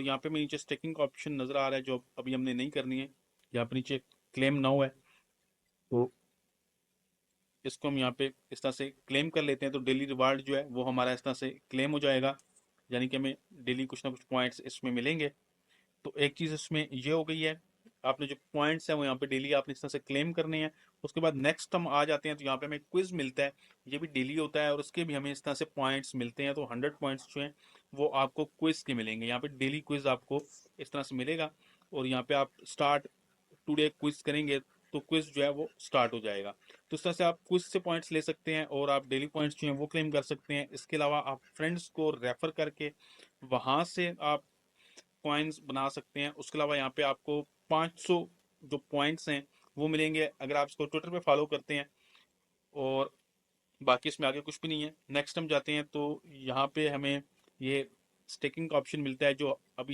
यहाँ पे मैं नीचे स्टेकिंग का ऑप्शन नज़र आ रहा है जो अभी हमने नहीं करनी है। यहाँ पे नीचे क्लेम नाउ है, तो इसको हम यहाँ पे इस तरह से क्लेम कर लेते हैं, तो डेली रिवार्ड जो है वो हमारा इस तरह से क्लेम हो जाएगा, यानी कि हमें डेली कुछ ना कुछ पॉइंट्स इसमें मिलेंगे। तो एक चीज़ इसमें ये हो गई है, आपने जो पॉइंट्स हैं वो यहाँ पे डेली आपने इस तरह से क्लेम करने हैं। उसके बाद नेक्स्ट हम आ जाते हैं, तो यहाँ पे हमें क्विज मिलता है, ये भी डेली होता है और उसके भी हमें इस तरह से पॉइंट्स मिलते हैं। तो 100 पॉइंट्स जो हैं वो आपको क्विज के मिलेंगे, यहाँ पे डेली क्विज आपको इस तरह से मिलेगा। और यहाँ पे आप स्टार्ट टुडे क्विज करेंगे तो क्विज जो है वो स्टार्ट हो जाएगा। तो इस तरह से आप क्विज से पॉइंट्स ले सकते हैं और आप डेली पॉइंट्स जो हैं वो क्लेम कर सकते हैं। इसके अलावा आप फ्रेंड्स को रेफर करके वहाँ से आप कॉइन्स बना सकते हैं। उसके अलावा यहाँ पे आपको 500 जो पॉइंट्स हैं वो मिलेंगे अगर आप इसको ट्विटर पे फॉलो करते हैं। और बाकी इसमें आगे कुछ भी नहीं है। नेक्स्ट हम जाते हैं, तो यहाँ पे हमें ये स्टेकिंग का ऑप्शन मिलता है जो अभी